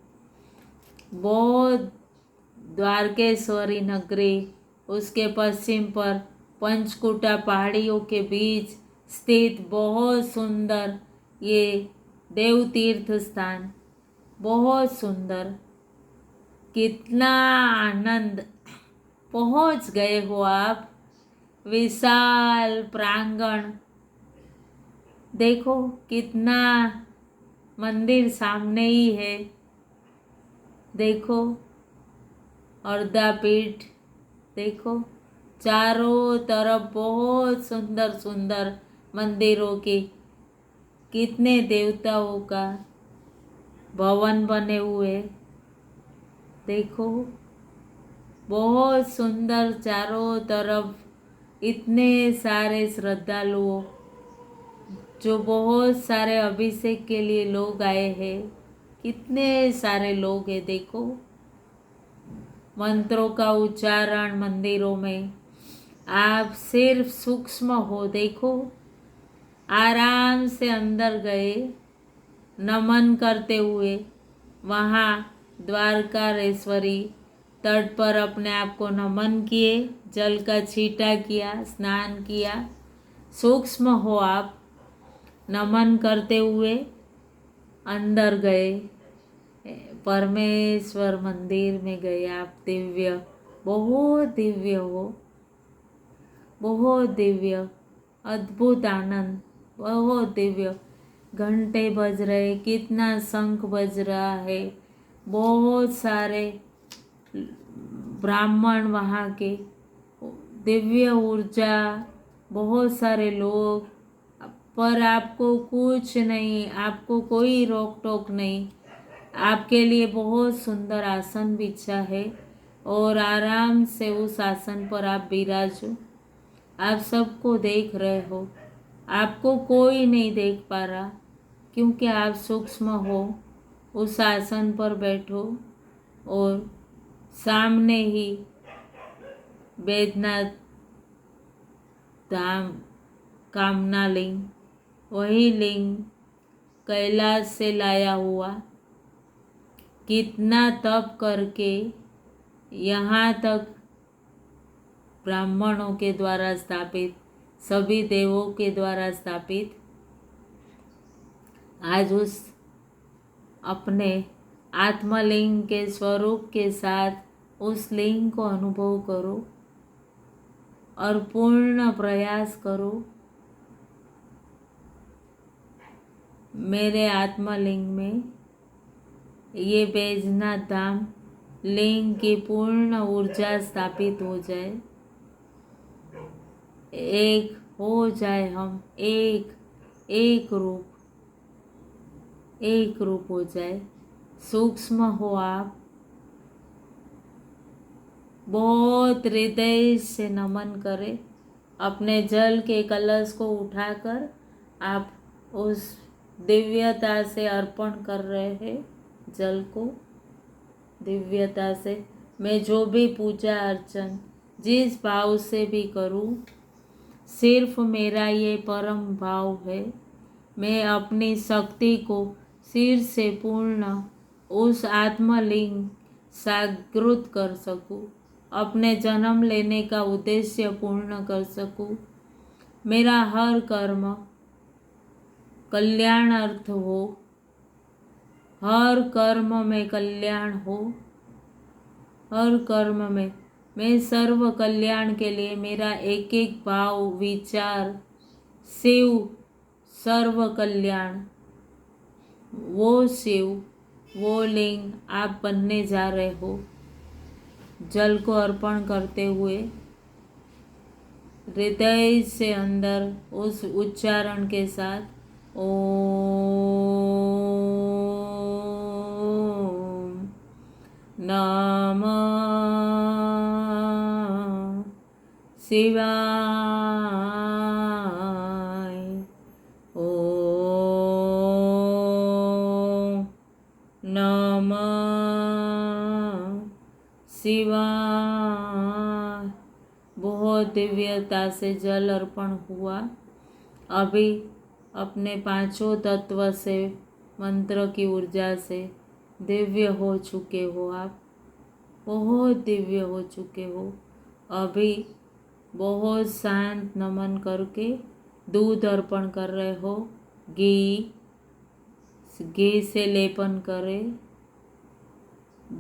S1: बहुत द्वारकेश्वरी नगरी, उसके पश्चिम पर पंचकुटा पहाड़ियों के बीच स्थित बहुत सुंदर ये देवतीर्थ स्थान, बहुत सुंदर। कितना आनंद। पहुंच गए हो आप। विशाल प्रांगण, देखो कितना, मंदिर सामने ही है, देखो अर्धापीठ, देखो चारों तरफ बहुत सुंदर सुंदर मंदिरों के, कितने देवताओं का भवन बने हुए, देखो बहुत सुंदर चारों तरफ। इतने सारे श्रद्धालुओं, जो बहुत सारे अभिषेक के लिए लोग आए हैं, कितने सारे लोग हैं, देखो मंत्रों का उच्चारण मंदिरों में। आप सिर्फ सूक्ष्म हो, देखो आराम से अंदर गए, नमन करते हुए वहाँ द्वारकाधीश्वरी तट पर अपने आप को नमन किए, जल का छींटा किया, स्नान किया। सूक्ष्म हो आप, नमन करते हुए अंदर गए, परमेश्वर मंदिर में गए आप। दिव्य, बहुत दिव्य हो, बहुत दिव्य, अद्भुत आनंद, बहुत दिव्य। घंटे बज रहे, कितना शंख बज रहा है, बहुत सारे ब्राह्मण वहाँ के, दिव्य ऊर्जा, बहुत सारे लोग, पर आपको कुछ नहीं, आपको कोई रोक टोक नहीं। आपके लिए बहुत सुंदर आसन बिछा है और आराम से उस आसन पर आप विराजो। आप सबको देख रहे हो, आपको कोई नहीं देख पा रहा, क्योंकि आप सूक्ष्म हो। उस आसन पर बैठो और सामने ही बैजनाथ धाम कामना लिंग, वही लिंग कैलाश से लाया हुआ, कितना तप करके यहाँ तक ब्राह्मणों के द्वारा स्थापित, सभी देवों के द्वारा स्थापित, आज उस अपने आत्मलिंग के स्वरूप के साथ उस लिंग को अनुभव करो और पूर्ण प्रयास करो मेरे आत्मलिंग में ये बैजनाथ धाम लिंग की पूर्ण ऊर्जा स्थापित हो जाए, एक हो जाए, हम एक एक रूप, एक रूप हो जाए। सूक्ष्म हो आप, बहुत हृदय से नमन करें। अपने जल के कलश को उठाकर आप उस दिव्यता से अर्पण कर रहे हैं जल को। दिव्यता से मैं जो भी पूजा अर्चन जिस भाव से भी करूं, सिर्फ मेरा ये परम भाव है। मैं अपनी शक्ति को सिर से पूर्ण उस आत्मलिंग जागृत कर सकूं, अपने जन्म लेने का उद्देश्य पूर्ण कर सकूं। मेरा हर कर्म कल्याणार्थ हो, हर कर्म में कल्याण हो, हर कर्म में मैं सर्व कल्याण के लिए मेरा एक एक भाव विचार शिव सर्व कल्याण, वो शिव वो लिंग आप बनने जा रहे हो। जल को अर्पण करते हुए हृदय से अंदर उस उच्चारण के साथ ओम नमः शिवाय, ओम नमः शिवाय। बहुत दिव्यता से जल अर्पण हुआ। अभी अपने पांचों तत्व से मंत्र की ऊर्जा से दिव्य हो चुके हो आप, बहुत दिव्य हो चुके हो। अभी बहुत शांत नमन करके दूध अर्पण कर रहे हो। घी से लेपन करें,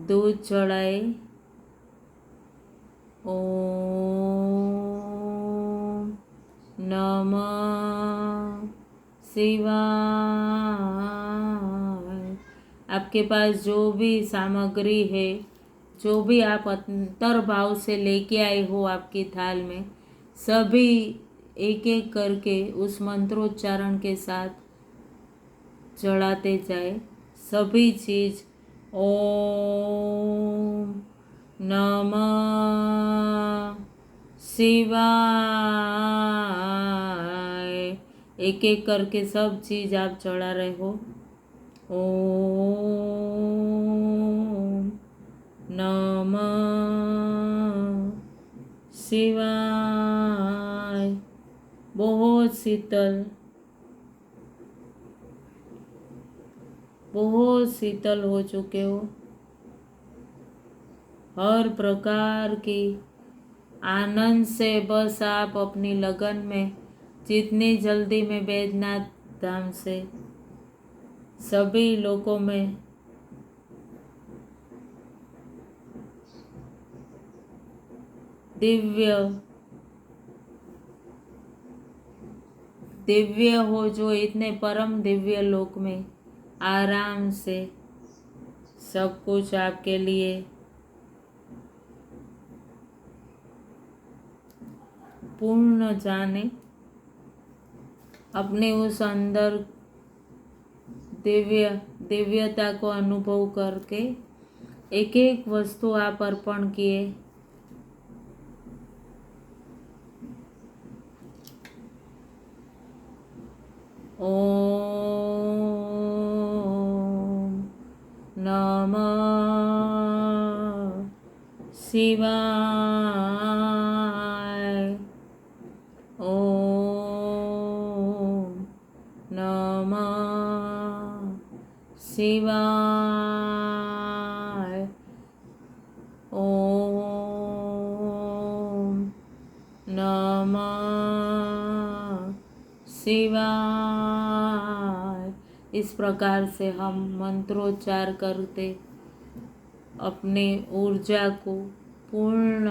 S1: दूध चढ़ाए। ओम नमः शिवाय। आपके पास जो भी सामग्री है, जो भी आप अंतर्भाव से लेके आए हो आपकी थाल में, सभी एक एक करके उस मंत्रोच्चारण के साथ चढ़ाते जाए। सभी चीज ओम नमः शिवाय, एक एक करके सब चीज आप चढ़ा रहे हो। ओम नमः शिवाय। बहुत शीतल, बहुत शीतल हो चुके हो। हर प्रकार की आनंद से बस आप अपनी लगन में जितनी जल्दी में बैजनाथ धाम से सभी लोगों में दिव्य हो, जो इतने परम दिव्य लोक में आराम से सब कुछ आपके लिए पूर्ण जाने। अपने उस अंदर दिव्यता को अनुभव करके एक एक वस्तु आप अर्पण किए। ओम नमः शिवाय, ओम नमः शिवाय, ओम नमः शिवाय। इस प्रकार से हम मंत्रोच्चार करते अपने ऊर्जा को पूर्ण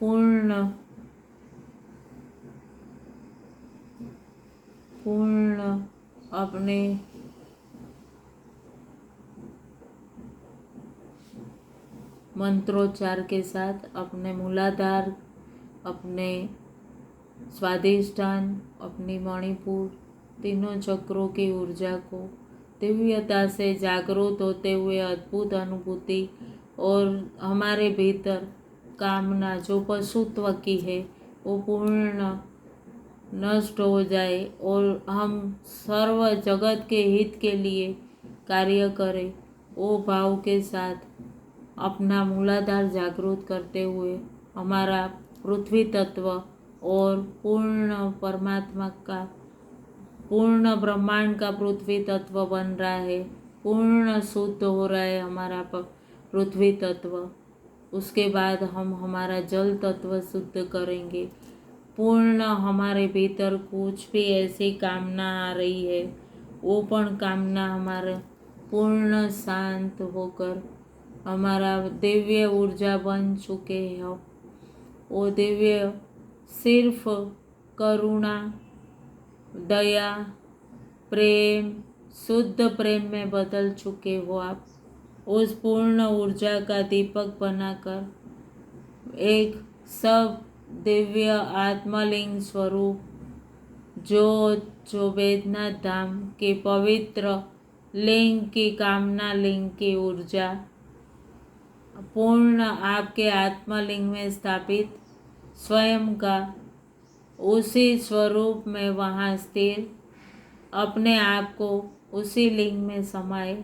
S1: पूर्ण पूर्ण अपने मंत्रोच्चार के साथ अपने मूलाधार, अपने स्वादिष्ठान, अपनी मणिपुर, तीनों चक्रों की ऊर्जा को दिव्यता से जागृत होते हुए अद्भुत अनुभूति और हमारे भीतर कामना जो पशुत्व की है वो पूर्ण नष्ट हो जाए और हम सर्व जगत के हित के लिए कार्य करें, वो भाव के साथ अपना मूलाधार जागृत करते हुए हमारा पृथ्वी तत्व और पूर्ण परमात्मा का, पूर्ण ब्रह्मांड का पृथ्वी तत्व बन रहा है, पूर्ण शुद्ध हो रहा है हमारा पृथ्वी तत्व। उसके बाद हम हमारा जल तत्व शुद्ध करेंगे। पूर्ण हमारे भीतर कुछ भी ऐसी कामना आ रही है वो पण कामना हमारे पूर्ण शांत होकर हमारा दिव्य ऊर्जा बन चुके हैं। वो दिव्य सिर्फ करुणा, दया, प्रेम, शुद्ध प्रेम में बदल चुके हो आप। उस पूर्ण ऊर्जा का दीपक बनाकर एक सब दिव्य आत्मलिंग स्वरूप जो वेदनाथ धाम के पवित्र लिंग की कामना लिंग की ऊर्जा पूर्ण आपके आत्मलिंग में स्थापित स्वयं का उसी स्वरूप में वहाँ स्थिर अपने आप को उसी लिंग में समाये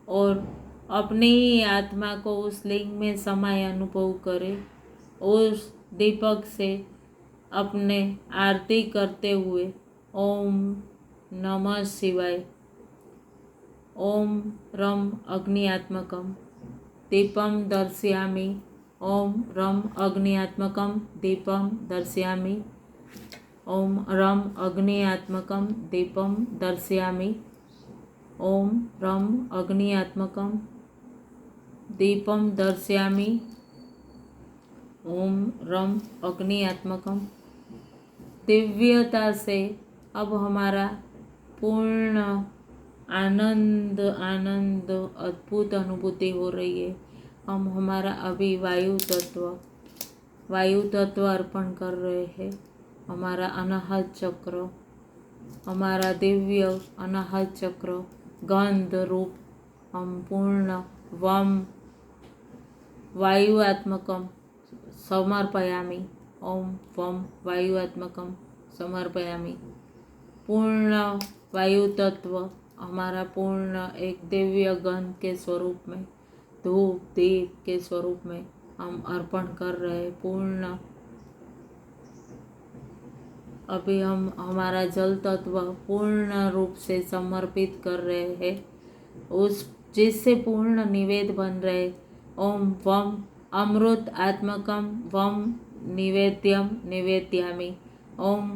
S1: और अपनी ही आत्मा को उस लिंग में समाये अनुभव करे। उस दीपक से अपने आरती करते हुए ओम नमः शिवाय। ओम रम अग्नियात्मकम दीपम दर्शयामि। ओम रम अग्नियात्मकम दीपम दर्शयामि। ओम रम अग्नियात्मकम दीपम दर्शयामि। ओम रम अग्नियात्मकम दीपम दर्शयामि। ओम रम अग्नियात्मकम। दिव्यता से अब हमारा पूर्ण आनंद आनंद अद्भुत अनुभूति हो रही है। हम हमारा अभी वायु तत्व अर्पण कर रहे हैं। हमारा अनाहत चक्र, हमारा दिव्य अनाहत चक्र गंध रूप हम पूर्ण वम वायुआत्मकम समर्पयामि। ओम वम वायुआत्मकम समर्पयामि। पूर्ण वायु तत्व हमारा पूर्ण एक दिव्य गंध के स्वरूप में, धूप दीप के स्वरूप में हम अर्पण कर रहे पूर्ण। अभी हम हमारा जल तत्व पूर्ण रूप से समर्पित कर रहे हैं उस जिससे पूर्ण निवेद बन रहे। ओम वम अमृत आत्मकम वम निवेद्यम निवेद्यामि। ओम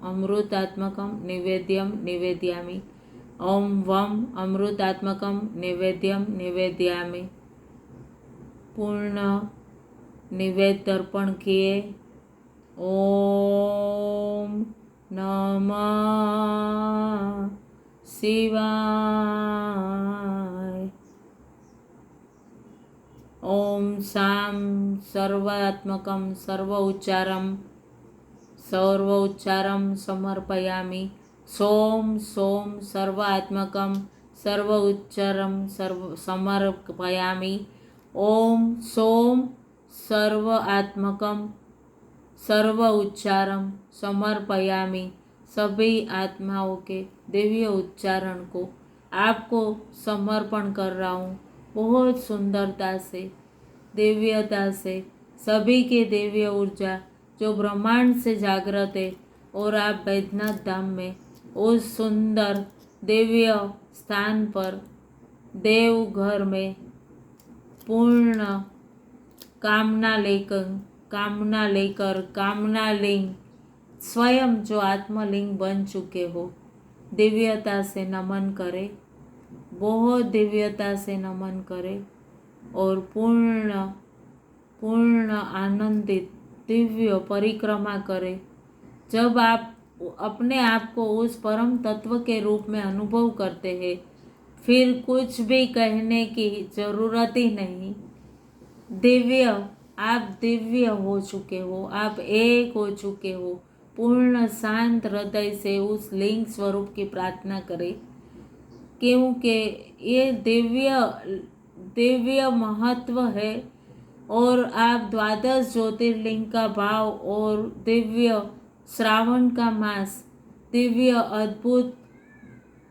S1: अमृतात्मकं निवेद्यम निवेद्यामि। ओम वम अमृतात्मकं निवेद्यम निवेद्यामि। पूर्ण निवेद अर्पण किए। ओम नमः शिवाय। ओम शाम सर्वात्मकं सर्व उच्चारं समर्पयामि। सोम सर्वात्मकं सर्व उच्चारं समर्पयामि। ओम सोम सर्वात्मकं सर्व उच्चारं समर्पयामि। सभी आत्माओं के दिव्य उच्चारण को आपको समर्पण कर रहा हूँ। बहुत सुंदरता से, दिव्यता से सभी की दिव्य ऊर्जा जो ब्रह्मांड से जागृत है और आप बैद्यनाथ धाम में उस सुंदर दिव्य स्थान पर देवघर में पूर्ण कामना लेकर कामना लिंग स्वयं जो आत्मलिंग बन चुके हो, दिव्यता से नमन करें, बहुत दिव्यता से नमन करें और पूर्ण आनंदित दिव्य परिक्रमा करें। जब आप अपने आप को उस परम तत्व के रूप में अनुभव करते हैं, फिर कुछ भी कहने की जरूरत ही नहीं। आप दिव्य हो चुके हो, आप एक हो चुके हो। पूर्ण शांत हृदय से उस लिंग स्वरूप की प्रार्थना करें, क्योंकि ये दिव्य महत्व है और आप द्वादश ज्योतिर्लिंग का भाव और दिव्य श्रावण का मास, दिव्य अद्भुत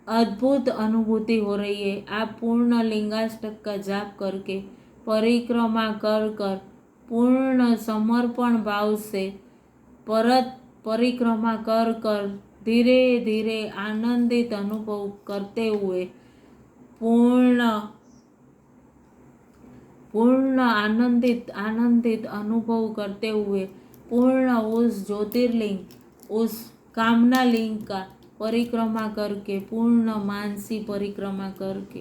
S1: अद्भुत अनुभूति हो रही है। आप पूर्ण लिंगाष्टक का जाप करके परिक्रमा कर कर पूर्ण समर्पण भाव से परत परिक्रमा कर कर धीरे धीरे आनंदित अनुभव करते हुए पूर्ण पूर्ण आनंदित अनुभव करते हुए पूर्ण उस ज्योतिर्लिंग, उस कामना लिंग का परिक्रमा करके, पूर्ण मानसी परिक्रमा करके,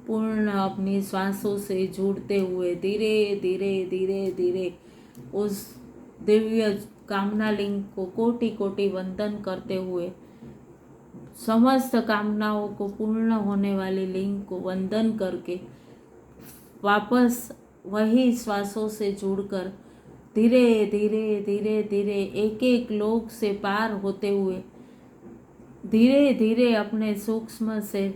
S1: पूर्ण अपनी श्वासों से जुड़ते हुए धीरे धीरे धीरे धीरे उस दिव्य कामना लिंग को कोटि कोटि वंदन करते हुए समस्त कामनाओं को पूर्ण होने वाली लिंग को वंदन करके वापस वही श्वासों से जुड़कर धीरे धीरे धीरे धीरे एक एक लोक से पार होते हुए धीरे धीरे अपने सूक्ष्म से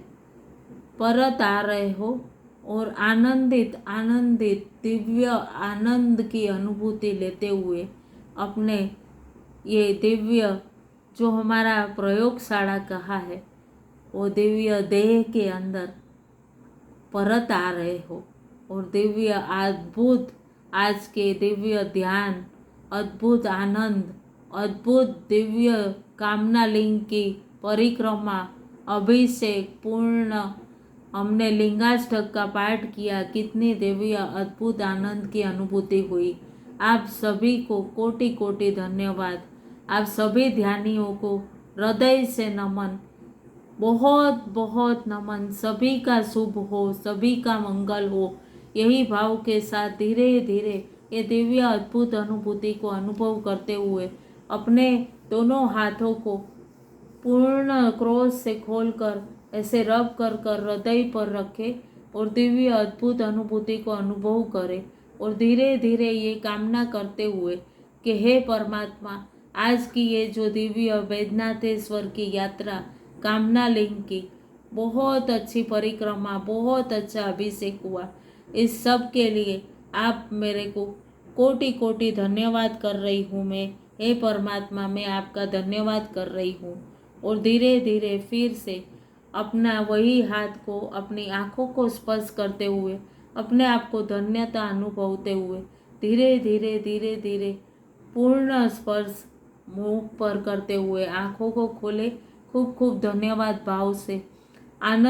S1: परत आ रहे हो और आनंदित आनंदित दिव्य आनंद की अनुभूति लेते हुए अपने ये दिव्य जो हमारा प्रयोगशाला कहा है वो दिव्य देह के अंदर परत आ रहे हो और दिव्य अद्भुत आज के दिव्य ध्यान, अद्भुत आनंद, अद्भुत दिव्य कामना लिंग की परिक्रमा, अभिषेक पूर्ण हमने लिंगाष्टक का पाठ किया, कितनी दिव्य अद्भुत आनंद की अनुभूति हुई। आप सभी को कोटि कोटि धन्यवाद। आप सभी ध्यानियों को हृदय से नमन, बहुत बहुत नमन। सभी का शुभ हो, सभी का मंगल हो, यही भाव के साथ धीरे धीरे ये दिव्य अद्भुत अनुभूति को अनुभव करते हुए अपने दोनों हाथों को पूर्ण क्रोध से खोलकर ऐसे रब कर कर हृदय पर रखें और दिव्य अद्भुत अनुभूति को अनुभव करें और धीरे धीरे ये कामना करते हुए कि हे परमात्मा, आज की ये जो दिव्य वैद्यनाथेश्वर की यात्रा कामना लिंग की बहुत अच्छी परिक्रमा, बहुत अच्छा अभिषेक हुआ, इस सब के लिए आप मेरे को कोटि कोटि धन्यवाद कर रही हूँ। मैं हे परमात्मा, मैं आपका धन्यवाद कर रही हूँ। और धीरे धीरे फिर से अपना वही हाथ को अपनी आँखों को स्पर्श करते हुए अपने आप को धन्यता अनुभवते हुए धीरे धीरे धीरे धीरे पूर्ण स्पर्श मुख पर करते हुए आँखों को खोले। खूब खूब धन्यवाद भाव से आनंद